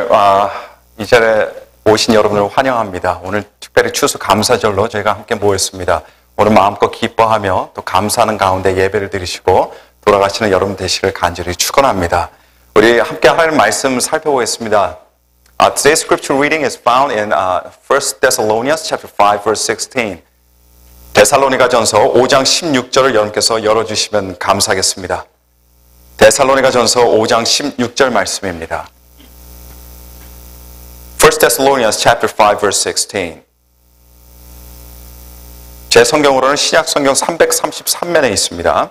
오늘 이 자리에 오신 여러분을 환영합니다. 오늘 특별히 추수 감사절로 저희가 함께 모였습니다. 오늘 마음껏 기뻐하며 또 감사하는 가운데 예배를 드리시고 돌아가시는 여러분 되시길 간절히 축원합니다. 우리 함께 할 말씀 살펴보겠습니다. Today's scripture reading is found in 1 Thessalonians chapter 5 verse 16. 데살로니가전서 5장 16절을 여러분께서 열어주시면 감사하겠습니다. 데살로니가전서 5장 16절 말씀입니다. 1 Thessalonians chapter 5 verse 16. 제 성경으로는 신약 성경 333면에 있습니다.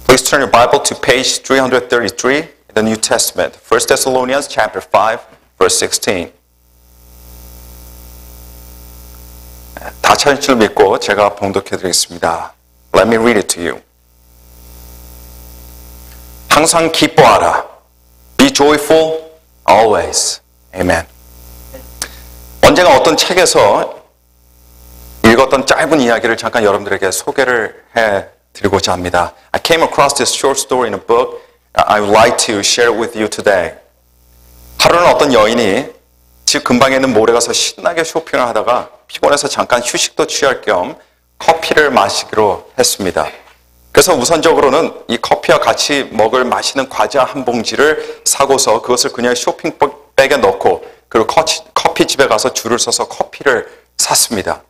Please turn your Bible to page 333 in the New Testament. 1 Thessalonians chapter 5 verse 16. 다 찾은 줄 믿고 제가 봉독해 드리겠습니다. Let me read it to you. 항상 기뻐하라. Be joyful always. Amen. 언젠가 어떤 책에서 읽었던 짧은 이야기를 잠깐 여러분들에게 소개를 해드리고자 합니다. I came across this short story in a book. I would like to share it with you today. 하루는 어떤 여인이 집 근방에 있는 몰에 가서 신나게 쇼핑을 하다가 피곤해서 잠깐 휴식도 취할 겸 커피를 마시기로 했습니다. 그래서 우선적으로는 이 커피와 같이 먹을 맛있는 과자 한 봉지를 사고서 그것을 그냥 쇼핑백에 넣고 그리고 커피집에 가서 줄을 서서 커피를 샀습니다.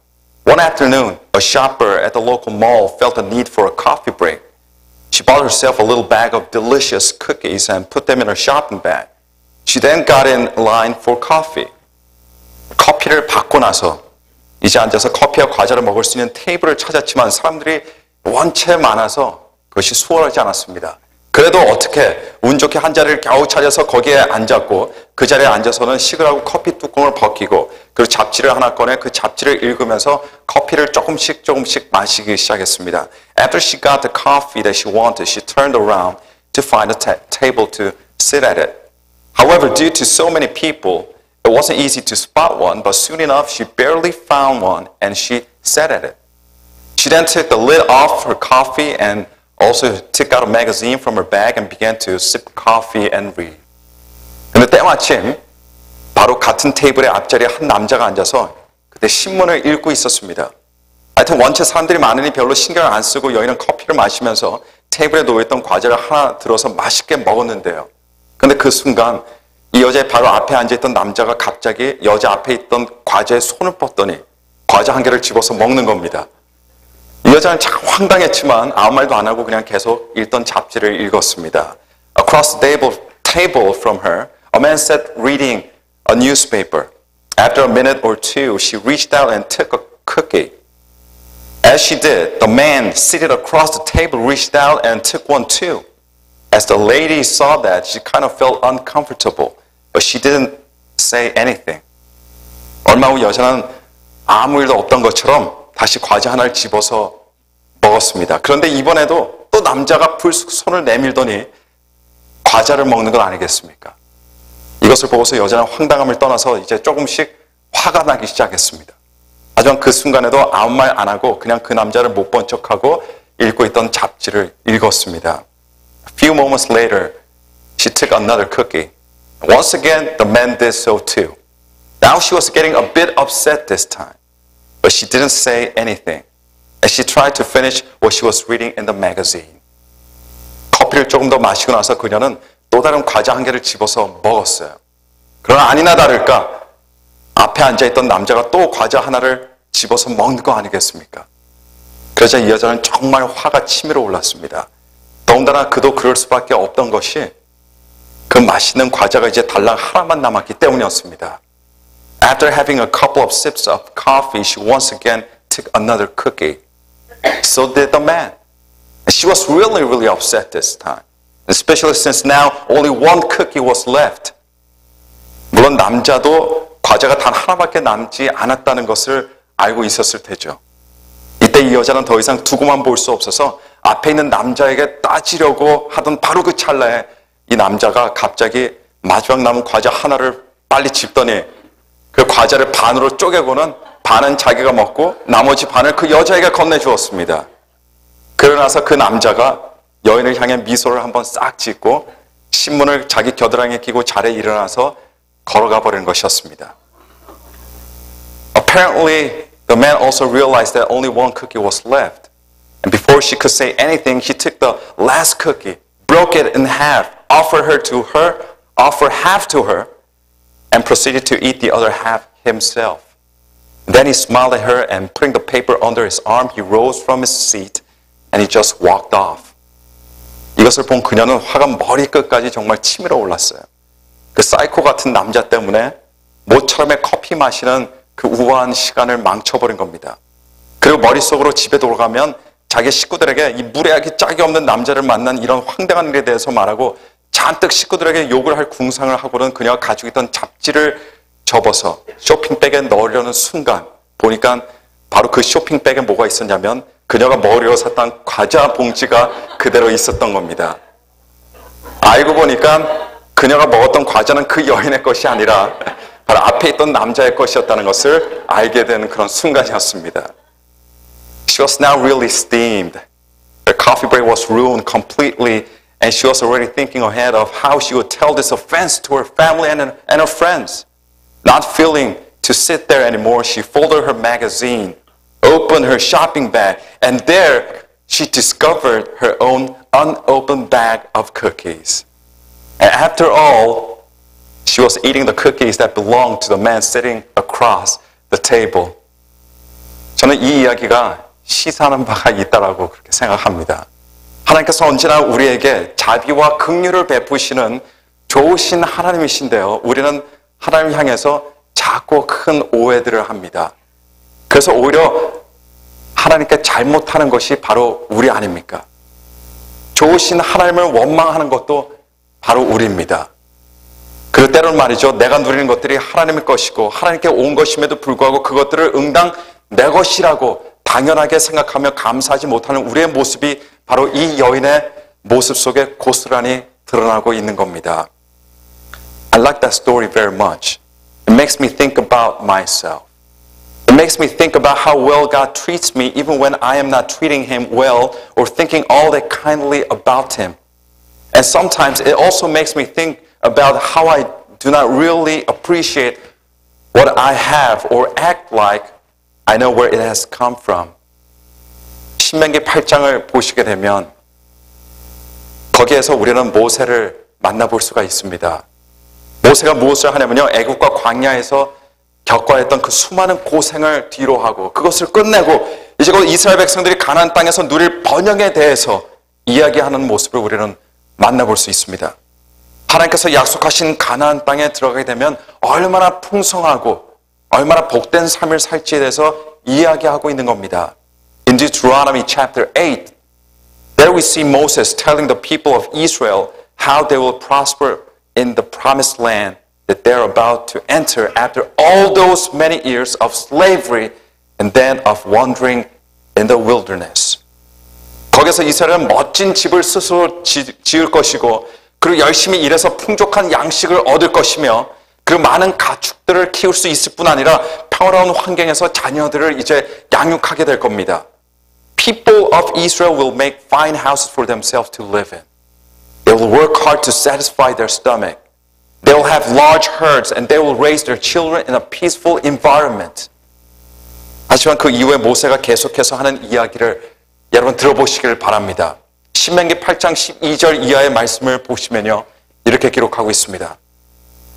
One afternoon, a shopper at the local mall felt a need for a coffee break. She bought herself a little bag of delicious cookies and put them in her shopping bag. She then got in line for coffee. 커피를 받고 나서 이제 앉아서 커피와 과자를 먹을 수 있는 테이블을 찾았지만 사람들이 원체 많아서 그것이 수월하지 않았습니다. 그래도 어떻게 운 좋게 한 자리를 겨우 찾아서 거기에 앉았고 그 자리에 앉아서는 식으라고 커피 뚜껑을 벗기고 그리고 잡지를 하나 꺼내 그 잡지를 읽으면서 커피를 조금씩 마시기 시작했습니다. After she got the coffee that she wanted, she turned around to find a table to sit at it. However, due to so many people, it wasn't easy to spot one, but soon enough she barely found one and she sat at it. She then took the lid off her coffee and also took out a magazine from her bag and began to sip coffee and read. 근데 때마침 바로 같은 테이블의 앞자리에 한 남자가 앉아서 그때 신문을 읽고 있었습니다. 하여튼 원체 사람들이 많으니 별로 신경을 안 쓰고 여인은 커피를 마시면서 테이블에 놓여있던 과자를 하나 들어서 맛있게 먹었는데요. 근데 그 순간 이 여자의 바로 앞에 앉아있던 남자가 갑자기 여자 앞에 있던 과자에 손을 뻗더니 과자 한 개를 집어서 먹는 겁니다. 이 여자는 참 황당했지만 아무 말도 안 하고 그냥 계속 읽던 잡지를 읽었습니다. Across the table from her, a man sat reading a newspaper. After a minute or two, she reached out and took a cookie. As she did, the man seated across the table reached out and took one too. As the lady saw that, she kind of felt uncomfortable, but she didn't say anything. 얼마 후 여자는 아무 일도 없던 것처럼 다시 과자 하나를 집어서 먹었습니다. 그런데 이번에도 또 남자가 불쑥 손을 내밀더니 과자를 먹는 건 아니겠습니까? 이것을 보고서 여자는 황당함을 떠나서 이제 조금씩 화가 나기 시작했습니다. 하지만 그 순간에도 아무 말 안 하고 그냥 그 남자를 못 본 척하고 읽고 있던 잡지를 읽었습니다. A few moments later, she took another cookie. Once again, the man did so too. Now she was getting a bit upset this time. But she didn't say anything as she tried to finish what she was reading in the magazine. 커피를 조금 더 마시고 나서 그녀는 또 다른 과자 한 개를 집어서 먹었어요. 그러나 아니나 다를까 앞에 앉아있던 남자가 또 과자 하나를 집어서 먹는 거 아니겠습니까? 그러자 이 여자는 정말 화가 치밀어 올랐습니다. 더군다나 그도 그럴 수밖에 없던 것이 그 맛있는 과자가 이제 달랑 하나만 남았기 때문이었습니다. After having a couple of sips of coffee, she once again took another cookie. So did the man. And she was really upset this time, especially since now only one cookie was left. 물론 남자도 과자가 단 하나밖에 남지 않았다는 것을 알고 있었을 테죠. 이때 이 여자는 더 이상 두고만 볼 수 없어서 앞에 있는 남자에게 따지려고 하던 바로 그 찰나에 이 남자가 갑자기 마지막 남은 과자 하나를 빨리 집더니 그 과자를 반으로 쪼개고는 반은 자기가 먹고 나머지 반을 그 여자에게 건네주었습니다. 그러고 나서 그 남자가 여인을 향해 미소를 한번 싹 짓고 신문을 자기 겨드랑이에 끼고 자리에 일어나서 걸어가 버리는 것이었습니다. Apparently, the man also realized that only one cookie was left. And before she could say anything, he took the last cookie, broke it in half, offered half to her, and proceeded to eat the other half himself. Then he smiled at her and putting the paper under his arm, he rose from his seat and he just walked off. 이것을 본 그녀는 화가 머리끝까지 정말 치밀어 올랐어요. 그 사이코 같은 남자 때문에 모처럼에 커피 마시는 그 우아한 시간을 망쳐버린 겁니다. 그리고 머릿속으로 집에 돌아가면 자기 식구들에게 이 무례하기 짝이 없는 남자를 만난 이런 황당한 일에 대해서 말하고 잔뜩 식구들에게 욕을 할 궁상을 하고는 그녀가 가지고 있던 잡지를 접어서 쇼핑백에 넣으려는 순간 보니까 바로 그 쇼핑백에 뭐가 있었냐면 그녀가 머리로 샀던 과자 봉지가 그대로 있었던 겁니다. 알고 보니까 그녀가 먹었던 과자는 그 여인의 것이 아니라 바로 앞에 있던 남자의 것이었다는 것을 알게 되는 그런 순간이었습니다. She was now really steamed. Her coffee break was ruined completely and she was already thinking ahead of how she would tell this offense to her family and her friends. Not feeling to sit there anymore, she folded her magazine, opened her shopping bag, and there she discovered her own unopened bag of cookies. And after all, she was eating the cookies that belonged to the man sitting across the table. 저는 이 이야기가 시사하는 바가 있다라고 그렇게 생각합니다. 하나님께서 언제나 우리에게 자비와 긍휼을 베푸시는 좋으신 하나님이신데요. 우리는 하나님을 향해서 작고 큰 오해들을 합니다. 그래서 오히려 하나님께 잘못하는 것이 바로 우리 아닙니까? 좋으신 하나님을 원망하는 것도 바로 우리입니다. 그럴 때는 말이죠. 내가 누리는 것들이 하나님의 것이고 하나님께 온 것임에도 불구하고 그것들을 응당 내 것이라고 당연하게 생각하며 감사하지 못하는 우리의 모습이 바로 이 여인의 모습 속에 고스란히 드러나고 있는 겁니다. I like that story very much. It makes me think about myself. It makes me think about how well God treats me even when I am not treating Him well or thinking all that kindly about Him. And sometimes it also makes me think about how I do not really appreciate what I have or act like I know where it has come from. 신명기 8장을 보시게 되면 거기에서 우리는 모세를 만나볼 수가 있습니다. 모세가 무엇을 하냐면요. 애국과 광야에서 겪어야 했던 그 수많은 고생을 뒤로 하고 그것을 끝내고 이제 곧 이스라엘 백성들이 가나안 땅에서 누릴 번영에 대해서 이야기하는 모습을 우리는 만나볼 수 있습니다. 하나님께서 약속하신 가나안 땅에 들어가게 되면 얼마나 풍성하고 얼마나 복된 삶을 살지에 대해서 이야기하고 있는 겁니다. In Deuteronomy chapter 8, there we see Moses telling the people of Israel how they will prosper in the promised land that they're about to enter after all those many years of slavery and then of wandering in the wilderness. 거기서 이스라엘은 멋진 집을 스스로 지을 것이고 그리고 열심히 일해서 풍족한 양식을 얻을 것이며 그리고 많은 가축들을 키울 수 있을 뿐 아니라 평화로운 환경에서 자녀들을 이제 양육하게 될 겁니다. People of Israel will make fine houses for themselves to live in. They will work hard to satisfy their stomach. They will have large herds and they will raise their children in a peaceful environment. 하지만 그 이후에 모세가 계속해서 하는 이야기를 여러분 들어보시기를 바랍니다. 신명기 8장 12절 이하의 말씀을 보시면요. 이렇게 기록하고 있습니다.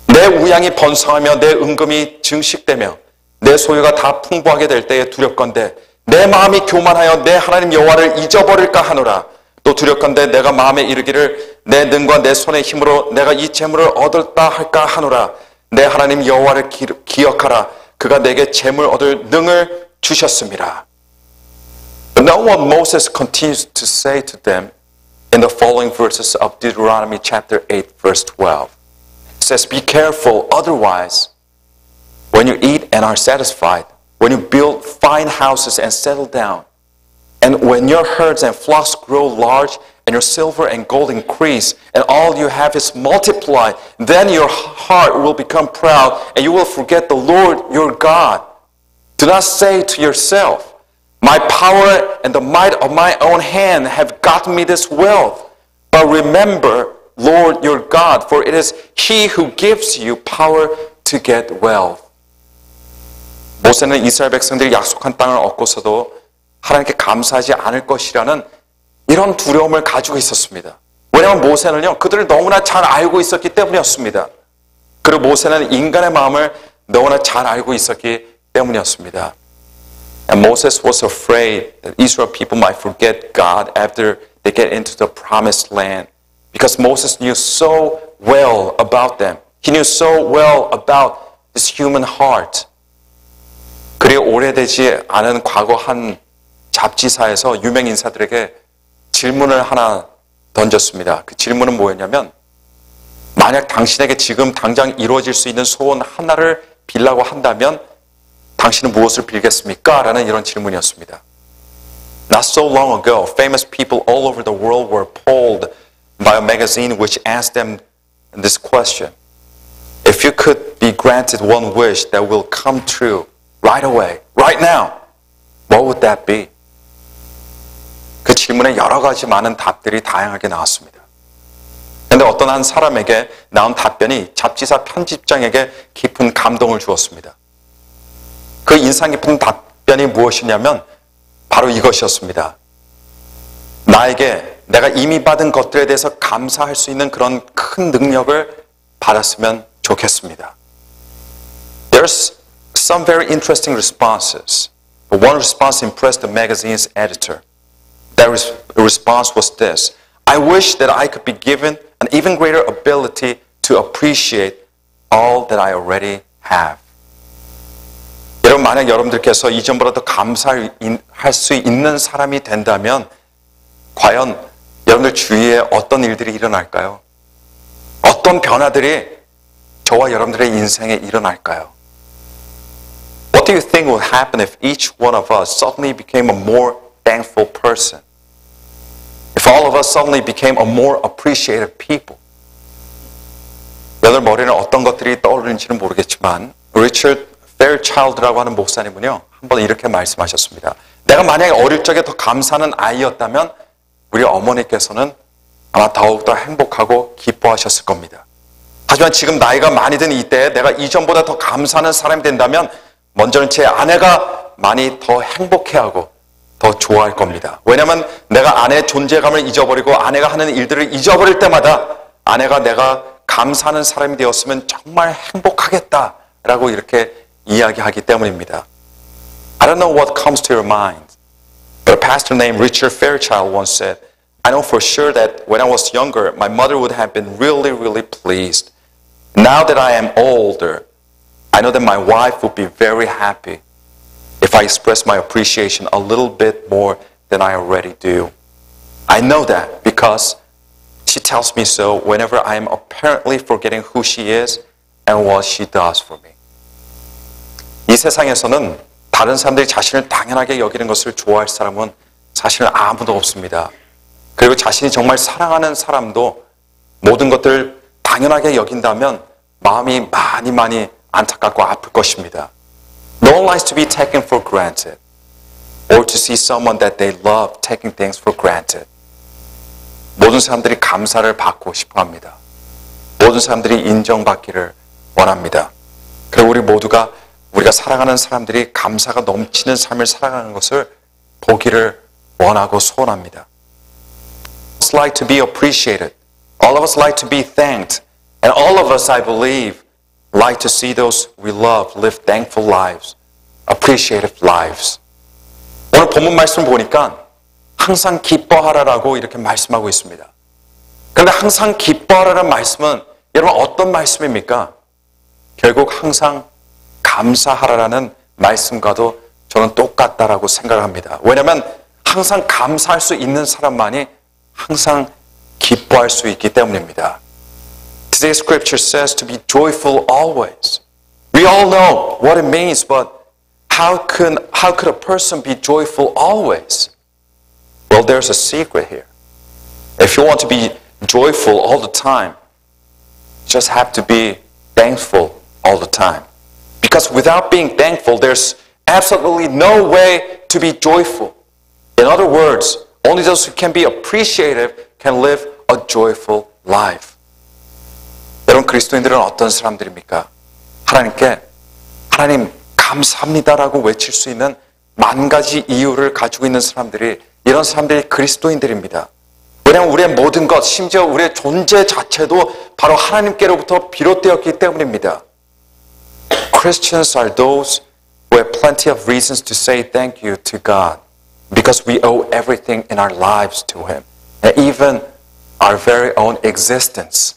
내 우양이 번성하며 내 은금이 증식되며 내 소유가 다 풍부하게 될 때에 두렵건대 내 마음이 교만하여 내 하나님 여호와를 잊어버릴까 하노라. 또 두렵건대 내가 마음에 이르기를 내 능과 내 손의 힘으로 내가 이 재물을 얻었다 할까 하노라. 내 하나님 여호와를 기억하라. 그가 내게 재물 얻을 능을 주셨습니다. But now what Moses continues to say to them in the following verses of Deuteronomy chapter 8 verse 12. It says, be careful, otherwise, when you eat and are satisfied, when you build fine houses and settle down, and when your herds and flocks grow large, and your silver and gold increase, and all you have is multiplied, then your heart will become proud, and you will forget the Lord your God. Do not say to yourself, my power and the might of my own hand have gotten me this wealth. But remember Lord your God, for it is He who gives you power to get wealth. 모세는 이스라엘 백성들이 약속한 땅을 얻고서도 하나님께 감사하지 않을 것이라는 이런 두려움을 가지고 있었습니다. 왜냐하면 모세는요, 그들을 너무나 잘 알고 있었기 때문이었습니다. 그리고 모세는 인간의 마음을 너무나 잘 알고 있었기 때문이었습니다. And Moses was afraid that Israel people might forget God after they get into the promised land. Because Moses knew so well about them. He knew so well about this human heart. 그리 오래되지 않은 과거 한 잡지사에서 유명 인사들에게 질문을 하나 던졌습니다. 그 질문은 뭐였냐면, 만약 당신에게 지금 당장 이루어질 수 있는 소원 하나를 빌라고 한다면 당신은 무엇을 빌겠습니까? 라는 이런 질문이었습니다. Not so long ago, famous people all over the world were polled by a magazine which asked them this question. If you could be granted one wish that will come true right away, right now, what would that be? 그 질문에 여러 가지 많은 답들이 다양하게 나왔습니다. 그런데 어떤 한 사람에게 나온 답변이 잡지사 편집장에게 깊은 감동을 주었습니다. 그 인상 깊은 답변이 무엇이냐면 바로 이것이었습니다. 나에게 내가 이미 받은 것들에 대해서 감사할 수 있는 그런 큰 능력을 받았으면 좋겠습니다. There's some very interesting responses. But one response impressed the magazine's editor. That response was this. I wish that I could be given an even greater ability to appreciate all that I already have. 여러분, 만약 여러분들께서 이전보다 더 감사할 수 있는 사람이 된다면 과연 여러분들 주위에 어떤 일들이 일어날까요? 어떤 변화들이 저와 여러분들의 인생에 일어날까요? What do you think would happen if each one of us suddenly became a more thankful person? If all of us suddenly became a more appreciative people? 여러분 머리는 어떤 것들이 떠오르는지는 모르겠지만 리처드 페어차일드라고 하는 목사님은요, 한번 이렇게 말씀하셨습니다. 내가 만약에 어릴 적에 더 감사하는 아이였다면 우리 어머니께서는 아마 더욱더 행복하고 기뻐하셨을 겁니다. 하지만 지금 나이가 많이 든 이때에 내가 이전보다 더 감사하는 사람이 된다면 먼저는 제 아내가 많이 더 행복해하고 더 좋아할 겁니다. 왜냐하면 내가 아내의 존재감을 잊어버리고 아내가 하는 일들을 잊어버릴 때마다 아내가 내가 감사하는 사람이 되었으면 정말 행복하겠다라고 이렇게 이야기하기 때문입니다. I don't know what comes to your mind, but a pastor named Richard Fairchild once said, I know for sure that when I was younger, my mother would have been really, really pleased. Now that I am older, I know that my wife would be very happy if I express my appreciation a little bit more than I already do. I know that because she tells me so whenever I am apparently forgetting who she is and what she does for me. 이 세상에서는 다른 사람들이 자신을 당연하게 여기는 것을 좋아할 사람은 사실은 아무도 없습니다. 그리고 자신이 정말 사랑하는 사람도 모든 것들을 당연하게 여긴다면 마음이 많이 안타깝고 아플 것입니다. No one likes to be taken for granted or to see someone that they love taking things for granted. 모든 사람들이 감사를 받고 싶어 합니다. 모든 사람들이 인정받기를 원합니다. 그리고 우리 모두가 우리가 사랑하는 사람들이 감사가 넘치는 삶을 살아가는 것을 보기를 원하고 소원합니다. All of us like to be appreciated. All of us like to be thanked. And all of us, I believe, like to see those we love live thankful lives, appreciative lives. 오늘 본문 말씀 보니까 항상 기뻐하라라고 이렇게 말씀하고 있습니다. 그런데 항상 기뻐하라는 말씀은 여러분 어떤 말씀입니까? 결국 항상 감사하라라는 말씀과도 저는 똑같다라고 생각합니다. 왜냐하면 항상 감사할 수 있는 사람만이 항상 기뻐할 수 있기 때문입니다. Today's scripture says to be joyful always. We all know what it means, but how could a person be joyful always? Well, there's a secret here. If you want to be joyful all the time, you just have to be thankful all the time. Because without being thankful, there's absolutely no way to be joyful. In other words, only those who can be appreciative can live a joyful life. 여러분, 그리스도인들은 어떤 사람들입니까? 하나님께 하나님 감사합니다라고 외칠 수 있는 만 가지 이유를 가지고 있는 사람들이, 이런 사람들이 그리스도인들입니다. 왜냐하면 우리의 모든 것, 심지어 우리의 존재 자체도 바로 하나님께로부터 비롯되었기 때문입니다. Christians are those who have plenty of reasons to say thank you to God because we owe everything in our lives to Him, and even our very own existence.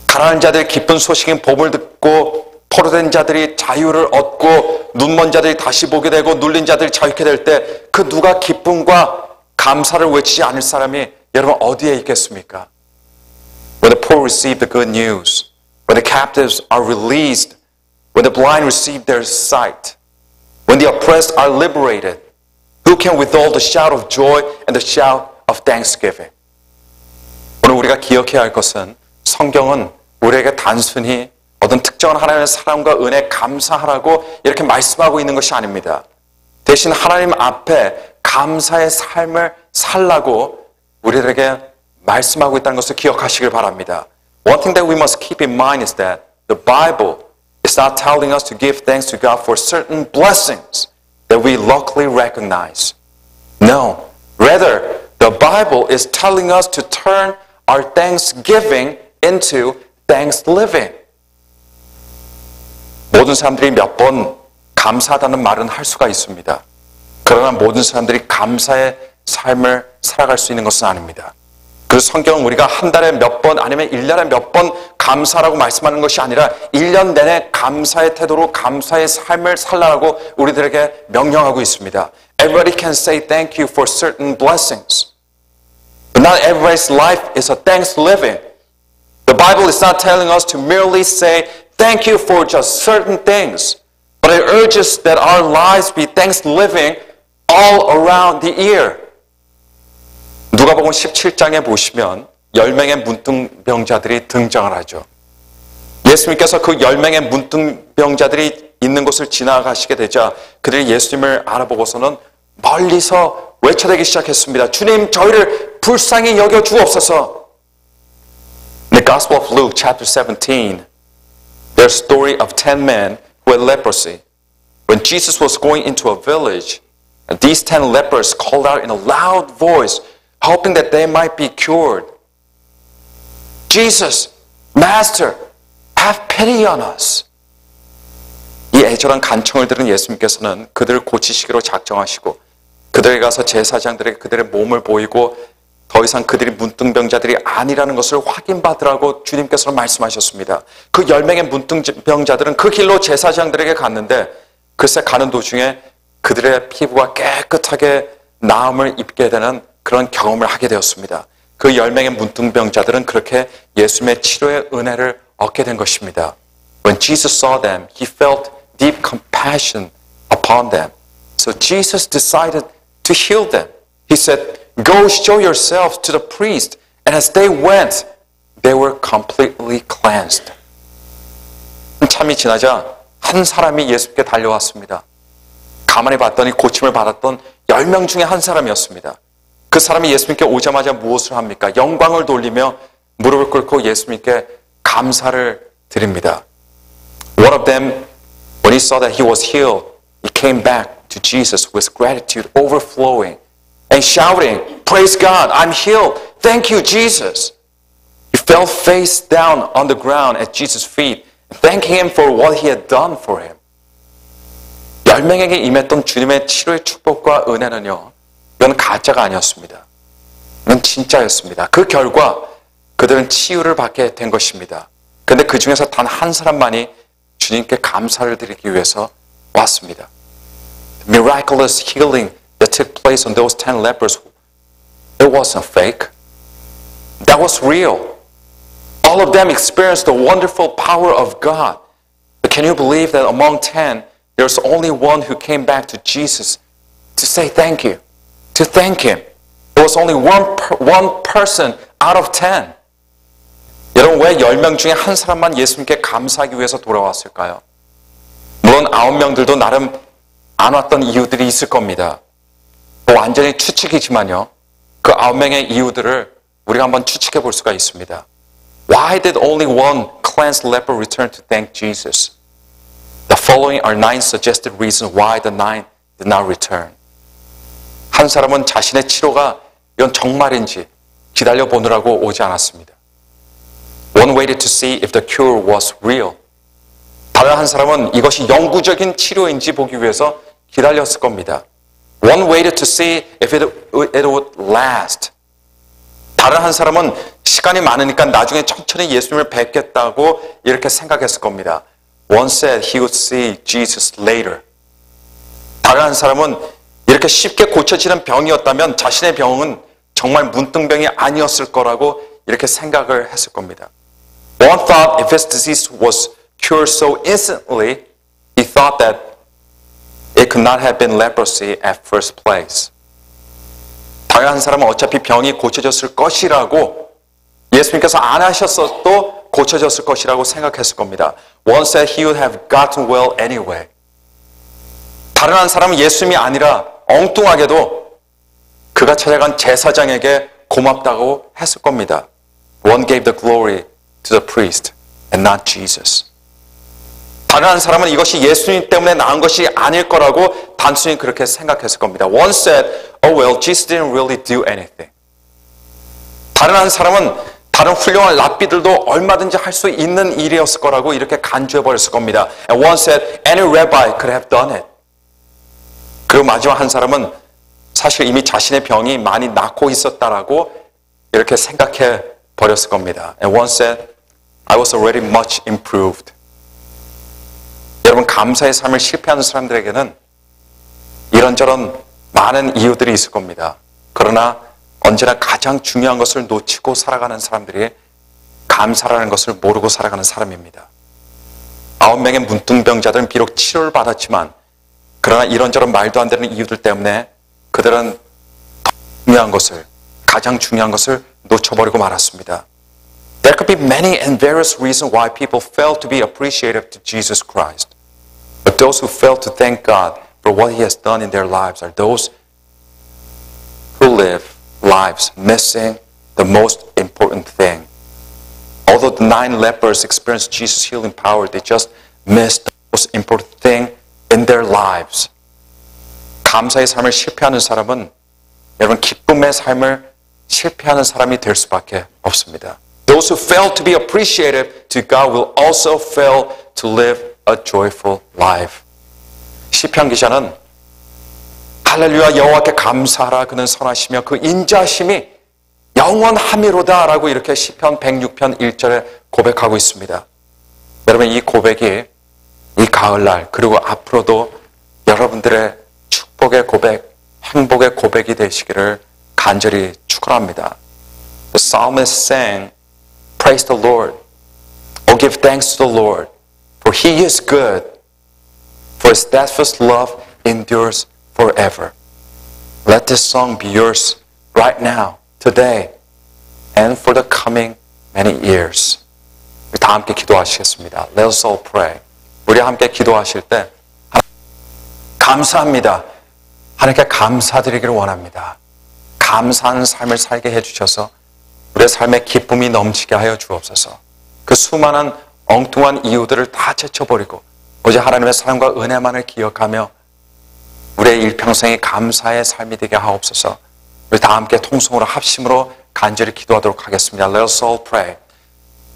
가난한 자들이 기쁜 소식인 복을 듣고 포로된 자들이 자유를 얻고 눈먼 자들이 다시 보게 되고 눌린 자들이 자유케 될 때 그 누가 기쁨과 감사를 외치지 않을 사람이 여러분 어디에 있겠습니까? When the poor receive the good news, when the captives are released, when the blind receive their sight, when the oppressed are liberated, who can withhold the shout of joy and the shout of thanksgiving? 오늘 우리가 기억해야 할 것은 성경은 우리에게 단순히 어떤 특정한 하나님의 사랑과 은혜에 감사하라고 이렇게 말씀하고 있는 것이 아닙니다. 대신 하나님 앞에 감사의 삶을 살라고 우리들에게 말씀하고 있다는 것을 기억하시길 바랍니다. One thing that we must keep in mind is that the Bible is not telling us to give thanks to God for certain blessings that we luckily recognize. No, rather, the Bible is telling us to turn our thanksgiving into thanks-living. 모든 사람들이 몇 번 감사하다는 말은 할 수가 있습니다. 그러나 모든 사람들이 감사의 삶을 살아갈 수 있는 것은 아닙니다. 그 성경은 우리가 한 달에 몇 번 아니면 1년에 몇 번 감사라고 말씀하는 것이 아니라 1년 내내 감사의 태도로 감사의 삶을 살라고 우리들에게 명령하고 있습니다. Everybody can say thank you for certain blessings. But not everybody's life is a thanks living. The Bible is not telling us to merely say thank you for just certain things, but it urges that our lives be thanks living all around the year. 누가복음 17장에 보시면 10명의 문둥병자들이 등장을 하죠. 예수님께서 그 10명의 문둥병자들이 있는 곳을 지나가시게 되자 그들이 예수님을 알아보고서는 멀리서 외쳐대기 시작했습니다. 주님, 저희를 불쌍히 여겨 주옵소서. In the Gospel of Luke, chapter 17, there's a story of 10 men who had leprosy. When Jesus was going into a village, these 10 lepers called out in a loud voice, hoping that they might be cured. Jesus, Master, have pity on us. 이 애절한 간청을 들은 예수님께서는 그들을 고치시기로 작정하시고 그들에게 가서 제사장들에게 그들의 몸을 보이고 더 이상 그들이 문둥병자들이 아니라는 것을 확인받으라고 주님께서는 말씀하셨습니다. 그 10명의 문둥병자들은 그 길로 제사장들에게 갔는데 글쎄 가는 도중에 그들의 피부가 깨끗하게 나음을 입게 되는 그런 경험을 하게 되었습니다. 그 10명의 문둥병자들은 그렇게 예수님의 치료의 은혜를 얻게 된 것입니다. When Jesus saw them, he felt deep compassion upon them. So Jesus decided to heal them. He said, "Go show yourselves to the priest." And as they went, they were completely cleansed. 한참이 지나자 한 사람이 예수께 달려왔습니다. 가만히 봤더니 고침을 받았던 10명 중에 한 사람이었습니다. 그 사람이 예수님께 오자마자 무엇을 합니까? 영광을 돌리며 무릎을 꿇고 예수님께 감사를 드립니다. One of them, when he saw that he was healed, he came back to Jesus with gratitude overflowing and shouting, "Praise God, I'm healed. Thank you, Jesus." He fell face down on the ground at Jesus' feet, thanking him for what he had done for him. 10명에게 임했던 주님의 치료의 축복과 은혜는요, 이건 가짜가 아니었습니다. 이건 진짜였습니다. 그 결과 그들은 치유를 받게 된 것입니다. 그런데 그 중에서 단 한 사람만이 주님께 감사를 드리기 위해서 왔습니다. The miraculous healing that took place on those 10 lepers, it wasn't fake. That was real. All of them experienced the wonderful power of God. But can you believe that among 10, there's only one who came back to Jesus to say thank you, to thank him. There was only one person out of 10. 여러분, 왜 10명 중에 한 사람만 예수님께 감사하기 위해서 돌아왔을까요? 물론 9명들도 나름 안 왔던 이유들이 있을 겁니다. 완전히 추측이지만요. 그 9명의 이유들을 우리가 한번 추측해 볼 수가 있습니다. Why did only one cleansed leper return to thank Jesus? The following are 9 suggested reasons why the 9 did not return. 한 사람은 자신의 치료가 이건 정말인지 기다려 보느라고 오지 않았습니다. One waited to see if the cure was real. 다른 한 사람은 이것이 영구적인 치료인지 보기 위해서 기다렸을 겁니다. One waited to see if it would last. 다른 한 사람은 시간이 많으니까 나중에 천천히 예수님을 뵙겠다고 이렇게 생각했을 겁니다. One said he would see Jesus later. 다른 한 사람은 이렇게 쉽게 고쳐지는 병이었다면 자신의 병은 정말 문둥병이 아니었을 거라고 이렇게 생각을 했을 겁니다. One thought if his disease was cured so instantly, he thought that it could not have been leprosy at first place. 다른 한 사람은 어차피 병이 고쳐졌을 것이라고 예수님께서 안 하셨어도 고쳐졌을 것이라고 생각했을 겁니다. One said he would have gotten well anyway. 다른 한 사람은 예수님이 아니라 엉뚱하게도 그가 찾아간 제사장에게 고맙다고 했을 겁니다. One gave the glory to the priest and not Jesus. 다른 한 사람은 이것이 예수님 때문에 나은 것이 아닐 거라고 단순히 그렇게 생각했을 겁니다. One said, oh well, Jesus didn't really do anything. 다른 한 사람은 다른 훌륭한 랍비들도 얼마든지 할 수 있는 일이었을 거라고 이렇게 간주해 버렸을 겁니다. And one said, any rabbi could have done it. 그리고 마지막 한 사람은 사실 이미 자신의 병이 많이 낫고 있었다라고 이렇게 생각해 버렸을 겁니다. And one said, I was already much improved. 여러분, 감사의 삶을 실패하는 사람들에게는 이런저런 많은 이유들이 있을 겁니다. 그러나 언제나 가장 중요한 것을 놓치고 살아가는 사람들이 감사라는 것을 모르고 살아가는 사람입니다. 9명의 문둥병자들은 비록 치료를 받았지만 그러나 이런저런 말도 안 되는 이유들 때문에 그들은 더 중요한 것을, 가장 중요한 것을 놓쳐버리고 말았습니다. There could be many and various reasons why people fail to be appreciative to Jesus Christ. But those who fail to thank God for what He has done in their lives are those who live lives missing the most important thing. Although the 9 lepers experienced Jesus' healing power, they just missed the most important thing in their lives. 감사의 삶을 실패하는 사람은 여러분 기쁨의 삶을 실패하는 사람이 될 수밖에 없습니다. Those who fail to be appreciative to God will also fail to live a joyful life. 시편 기자는 할렐루야 여호와께 감사하라 그는 선하시며 그 인자심이 영원함이로다라고 이렇게 시편 106편 1절에 고백하고 있습니다. 여러분 이 고백이 이 가을날 그리고 앞으로도 여러분들의 축복의 고백, 행복의 고백이 되시기를 간절히 축원합니다. The psalmist sang, Praise the Lord. Oh, give thanks to the Lord, for He is good, for His steadfast love endures forever. Let this song be yours right now, today, and for the coming many years. 다 함께 기도하시겠습니다. Let us all pray. 우리 함께 기도하실 때 감사합니다. 하나님께 감사드리기를 원합니다. 감사하는 삶을 살게 해주셔서 우리의 삶에 기쁨이 넘치게 하여 주옵소서. 그 수많은 엉뚱한 이유들을 다 제쳐버리고 오직 하나님의 사랑과 은혜만을 기억하며 우리의 일평생이 감사의 삶이 되게 하옵소서. 우리 다 함께 통성으로 합심으로 간절히 기도하도록 하겠습니다. Let us all pray.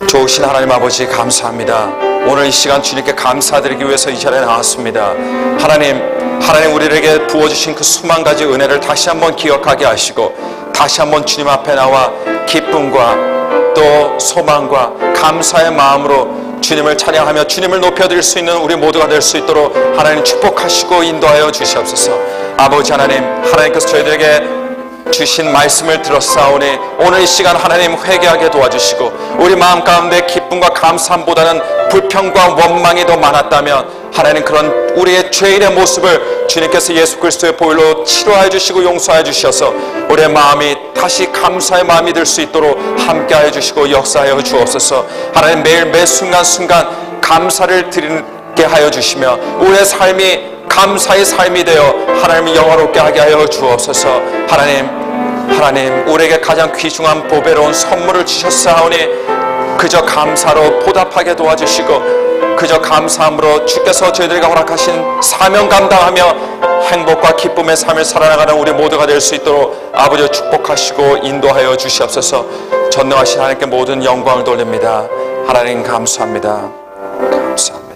좋으신 하나님 아버지 감사합니다. 오늘 이 시간 주님께 감사드리기 위해서 이 자리에 나왔습니다. 하나님 우리에게 부어주신 그 수만 가지 은혜를 다시 한번 기억하게 하시고 다시 한번 주님 앞에 나와 기쁨과 또 소망과 감사의 마음으로 주님을 찬양하며 주님을 높여드릴 수 있는 우리 모두가 될 수 있도록 하나님 축복하시고 인도하여 주시옵소서. 아버지 하나님께서 저희들에게 주신 말씀을 들었사오니 오늘 이 시간 하나님 회개하게 도와주시고 우리 마음 가운데 기쁨과 감사함보다는 불평과 원망이 더 많았다면 하나님 그런 우리의 죄인의 모습을 주님께서 예수 그리스도의 보혈로 치료하여 주시고 용서하여 주셔서 우리의 마음이 다시 감사의 마음이 될 수 있도록 함께하여 주시고 역사하여 주옵소서. 하나님 매일 매 순간순간 감사를 드리게 하여 주시며 우리의 삶이 감사의 삶이 되어 하나님을 영화롭게 하게 하여 주옵소서. 하나님 하나님, 우리에게 가장 귀중한 보배로운 선물을 주셨사오니 그저 감사로 보답하게 도와주시고 그저 감사함으로 주께서 저희들에게 허락하신 사명 감당하며 행복과 기쁨의 삶을 살아나가는 우리 모두가 될 수 있도록 아버지 축복하시고 인도하여 주시옵소서. 전능하신 하나님께 모든 영광을 돌립니다. 하나님 감사합니다. 감사합니다.